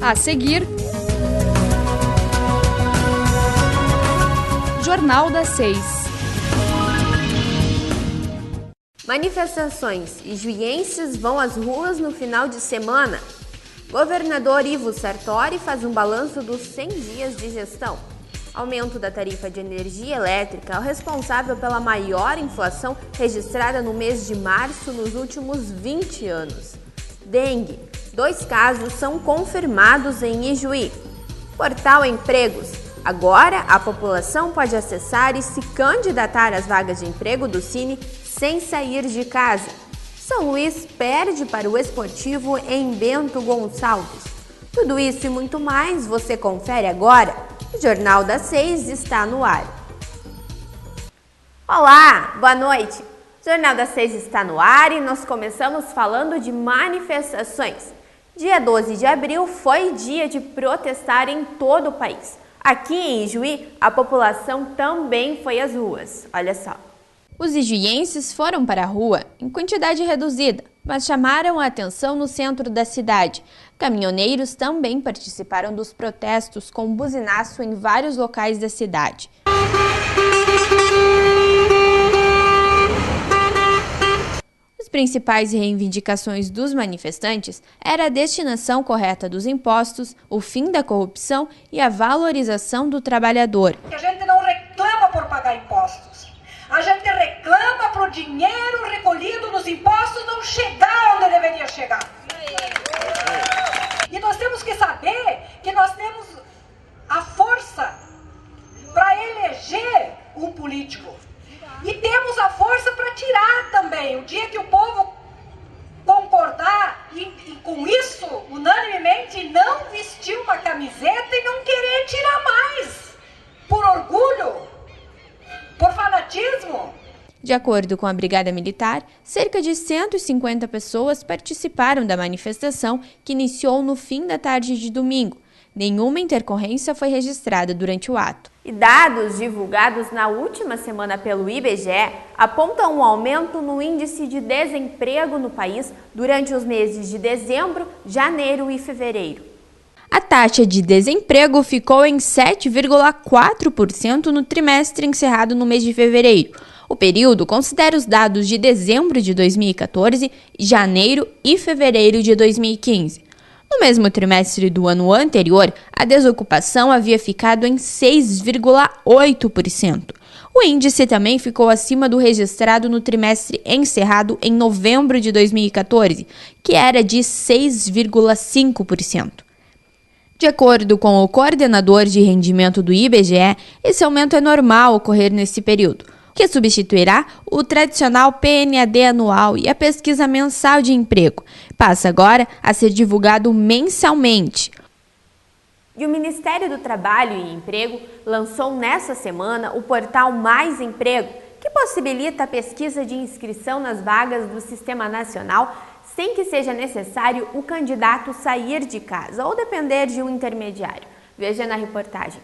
A seguir, Jornal das 6. Manifestações ijuienses vão às ruas no final de semana. Governador Ivo Sartori faz um balanço dos 100 dias de gestão. Aumento da tarifa de energia elétrica é o responsável pela maior inflação registrada no mês de março nos últimos 20 anos. Dengue. 2 casos são confirmados em Ijuí. Portal Empregos. Agora, a população pode acessar e se candidatar às vagas de emprego do Cine sem sair de casa. São Luís perde para o Esportivo em Bento Gonçalves. Tudo isso e muito mais você confere agora. O Jornal das 6 está no ar. Olá, boa noite. O Jornal das 6 está no ar e nós começamos falando de manifestações. Dia 12 de abril foi dia de protestar em todo o país. Aqui em Ijuí, a população também foi às ruas. Olha só. Os ijuienses foram para a rua em quantidade reduzida, mas chamaram a atenção no centro da cidade. Caminhoneiros também participaram dos protestos com buzinaço em vários locais da cidade. As principais reivindicações dos manifestantes era a destinação correta dos impostos, o fim da corrupção e a valorização do trabalhador. A gente não reclama por pagar impostos. A gente reclama para o dinheiro recolhido nos impostos não chegar onde deveria chegar. E nós temos que saber que nós temos a força para eleger um político. E temos a força para tirar também. O dia que o povo concordar e com isso, unanimemente, não vestir uma camiseta e não querer tirar mais. Por orgulho, por fanatismo. De acordo com a Brigada Militar, cerca de 150 pessoas participaram da manifestação que iniciou no fim da tarde de domingo. Nenhuma intercorrência foi registrada durante o ato. E dados divulgados na última semana pelo IBGE apontam um aumento no índice de desemprego no país durante os meses de dezembro, janeiro e fevereiro. A taxa de desemprego ficou em 7,4% no trimestre encerrado no mês de fevereiro. O período considera os dados de dezembro de 2014, janeiro e fevereiro de 2015. No mesmo trimestre do ano anterior, a desocupação havia ficado em 6,8%. O índice também ficou acima do registrado no trimestre encerrado em novembro de 2014, que era de 6,5%. De acordo com o coordenador de rendimento do IBGE, esse aumento é normal ocorrer nesse período, que substituirá o tradicional PNAD anual e a pesquisa mensal de emprego. Passa agora a ser divulgado mensalmente. E o Ministério do Trabalho e Emprego lançou nesta semana o portal Mais Emprego, que possibilita a pesquisa de inscrição nas vagas do Sistema Nacional sem que seja necessário o candidato sair de casa ou depender de um intermediário. Veja na reportagem.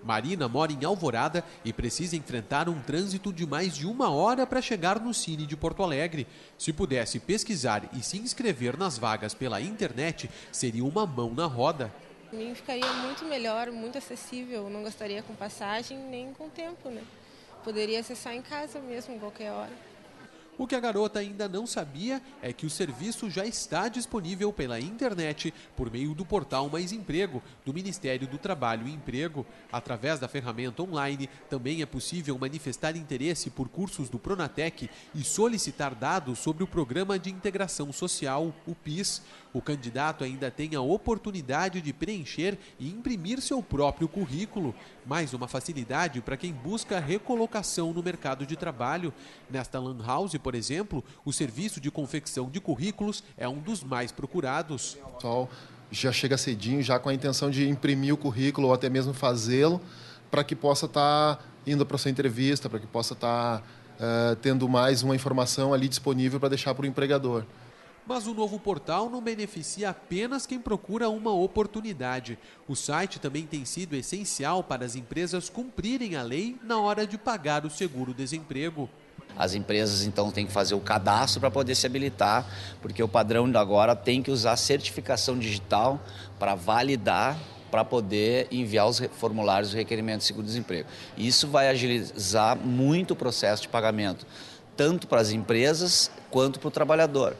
Marina mora em Alvorada e precisa enfrentar um trânsito de mais de 1 hora para chegar no Cine de Porto Alegre. Se pudesse pesquisar e se inscrever nas vagas pela internet, seria uma mão na roda. Para mim ficaria muito melhor, muito acessível, não gastaria com passagem nem com tempo, né? Poderia acessar em casa mesmo, qualquer hora. O que a garota ainda não sabia é que o serviço já está disponível pela internet por meio do portal Mais Emprego, do Ministério do Trabalho e Emprego. Através da ferramenta online, também é possível manifestar interesse por cursos do Pronatec e solicitar dados sobre o Programa de Integração Social, o PIS. O candidato ainda tem a oportunidade de preencher e imprimir seu próprio currículo. Mais uma facilidade para quem busca recolocação no mercado de trabalho. Nesta Lan House, por exemplo, o serviço de confecção de currículos é um dos mais procurados. O pessoal já chega cedinho, já com a intenção de imprimir o currículo ou até mesmo fazê-lo, para que possa estar indo para a sua entrevista, para que possa estar tendo mais uma informação ali disponível para deixar para o empregador. Mas o novo portal não beneficia apenas quem procura uma oportunidade. O site também tem sido essencial para as empresas cumprirem a lei na hora de pagar o seguro-desemprego. As empresas, então, têm que fazer o cadastro para poder se habilitar, porque o padrão agora tem que usar certificação digital para validar, para poder enviar os formulários de requerimento de seguro-desemprego. Isso vai agilizar muito o processo de pagamento, tanto para as empresas quanto para o trabalhador.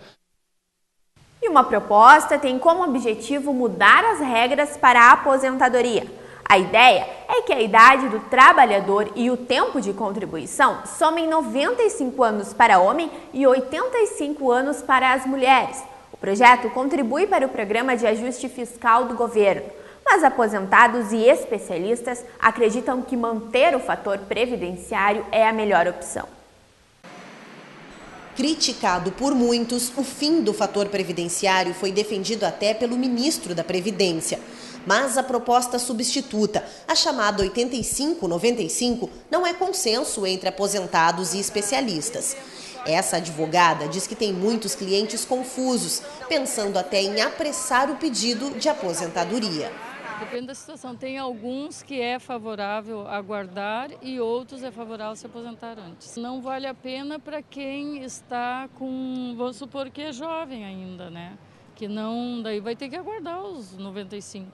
E uma proposta tem como objetivo mudar as regras para a aposentadoria. A ideia é que a idade do trabalhador e o tempo de contribuição somem 95 anos para homem e 85 anos para as mulheres. O projeto contribui para o programa de ajuste fiscal do governo, mas aposentados e especialistas acreditam que manter o fator previdenciário é a melhor opção. Criticado por muitos, o fim do fator previdenciário foi defendido até pelo ministro da Previdência. Mas a proposta substituta, a chamada 85-95, não é consenso entre aposentados e especialistas. Essa advogada diz que tem muitos clientes confusos, pensando até em apressar o pedido de aposentadoria. Depende da situação. Tem alguns que é favorável aguardar e outros é favorável se aposentar antes. Não vale a pena para quem está com, vamos supor que é jovem ainda, né? Que não, daí vai ter que aguardar os 95.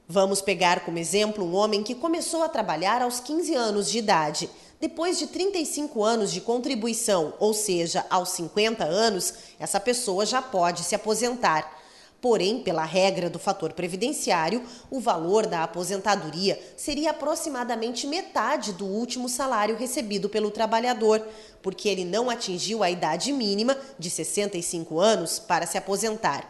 Vamos pegar como exemplo um homem que começou a trabalhar aos 15 anos de idade. Depois de 35 anos de contribuição, ou seja, aos 50 anos, essa pessoa já pode se aposentar. Porém, pela regra do fator previdenciário, o valor da aposentadoria seria aproximadamente metade do último salário recebido pelo trabalhador, porque ele não atingiu a idade mínima de 65 anos para se aposentar.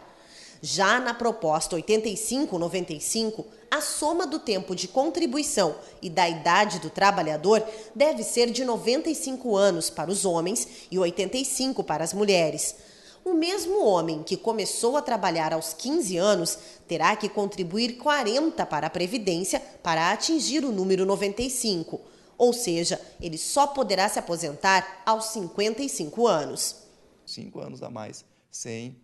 Já na proposta 85-95, a soma do tempo de contribuição e da idade do trabalhador deve ser de 95 anos para os homens e 85 para as mulheres. O mesmo homem que começou a trabalhar aos 15 anos terá que contribuir 40 para a Previdência para atingir o número 95. Ou seja, ele só poderá se aposentar aos 55 anos. 5 anos a mais, sem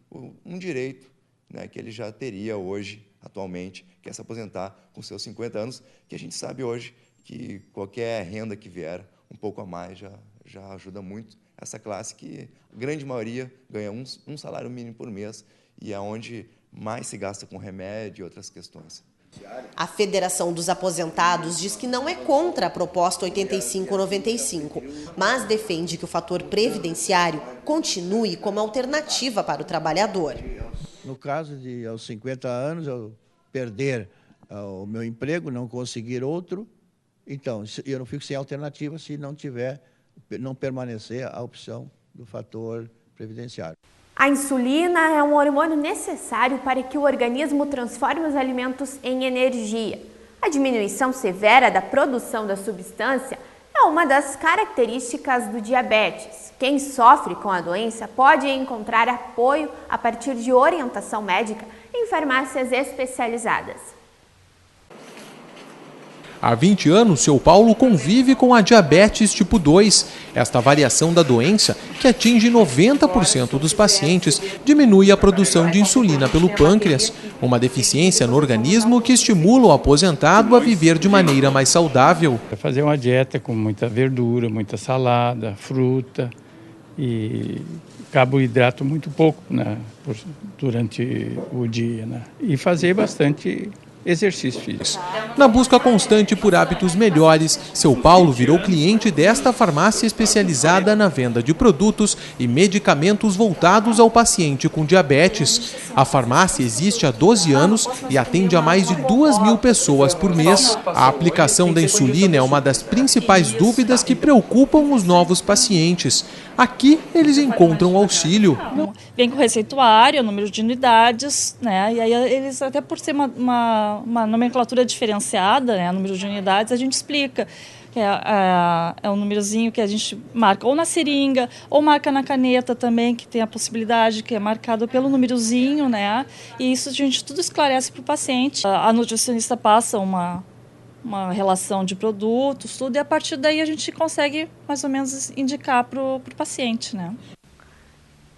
um direito, né, que ele já teria hoje, atualmente, que é se aposentar com seus 50 anos, que a gente sabe hoje que qualquer renda que vier, um pouco a mais, já ajuda muito essa classe que a grande maioria ganha um salário mínimo por mês e é onde mais se gasta com remédio e outras questões. A Federação dos Aposentados diz que não é contra a proposta 85-95, mas defende que o fator previdenciário continue como alternativa para o trabalhador. No caso de aos 50 anos eu perder o meu emprego, não conseguir outro, então eu não fico sem alternativa se não permanecer a opção do fator previdenciário. A insulina é um hormônio necessário para que o organismo transforme os alimentos em energia. A diminuição severa da produção da substância é uma das características do diabetes. Quem sofre com a doença pode encontrar apoio a partir de orientação médica em farmácias especializadas. Há 20 anos, seu Paulo convive com a diabetes tipo 2. Esta variação da doença, que atinge 90% dos pacientes, diminui a produção de insulina pelo pâncreas, uma deficiência no organismo que estimula o aposentado a viver de maneira mais saudável. Fazer uma dieta com muita verdura, muita salada, fruta e carboidrato muito pouco, né, durante o dia, né, e fazer bastante exercício físico. Na busca constante por hábitos melhores, seu Paulo virou cliente desta farmácia especializada na venda de produtos e medicamentos voltados ao paciente com diabetes. A farmácia existe há 12 anos e atende a mais de 2.000 pessoas por mês. A aplicação da insulina é uma das principais dúvidas que preocupam os novos pacientes. Aqui eles encontram auxílio. Vem com receituário, número de unidades, né? E aí eles, até por ser uma nomenclatura diferenciada, né? Número de unidades, a gente explica. É um númerozinho que a gente marca ou na seringa, ou marca na caneta também, que tem a possibilidade, que é marcado pelo númerozinho, né? E isso a gente tudo esclarece para o paciente. A nutricionista passa uma relação de produtos, tudo, e a partir daí a gente consegue mais ou menos indicar para o paciente, né?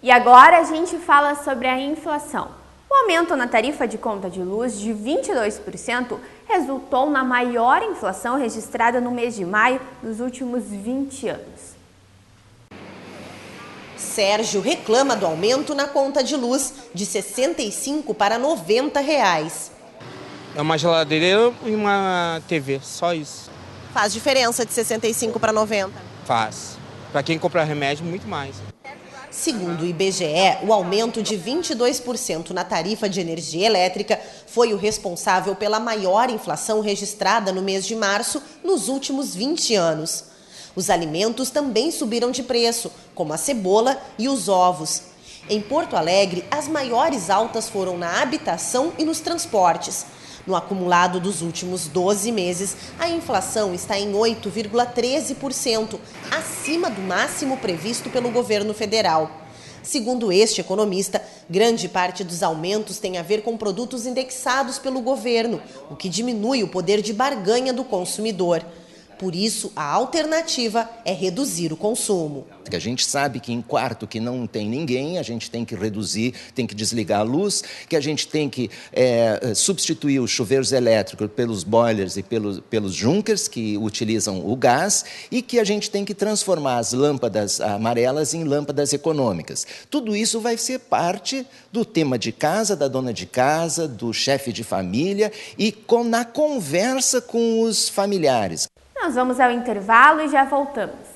E agora a gente fala sobre a inflação. O aumento na tarifa de conta de luz de 22% resultou na maior inflação registrada no mês de maio dos últimos 20 anos. Sérgio reclama do aumento na conta de luz de R$ 65 para R$ 90. É uma geladeira e uma TV, só isso. Faz diferença de 65 para 90? Faz. Para quem compra remédio, muito mais. Segundo o IBGE, o aumento de 22% na tarifa de energia elétrica foi o responsável pela maior inflação registrada no mês de março nos últimos 20 anos. Os alimentos também subiram de preço, como a cebola e os ovos. Em Porto Alegre, as maiores altas foram na habitação e nos transportes. No acumulado dos últimos 12 meses, a inflação está em 8,13%, acima do máximo previsto pelo governo federal. Segundo este economista, grande parte dos aumentos tem a ver com produtos indexados pelo governo, o que diminui o poder de barganha do consumidor. Por isso, a alternativa é reduzir o consumo. A gente sabe que em quarto que não tem ninguém, a gente tem que reduzir, tem que desligar a luz, que a gente tem que substituir os chuveiros elétricos pelos boilers e pelos junkers que utilizam o gás e que a gente tem que transformar as lâmpadas amarelas em lâmpadas econômicas. Tudo isso vai ser parte do tema de casa, da dona de casa, do chefe de família e na conversa com os familiares. Nós vamos ao intervalo e já voltamos.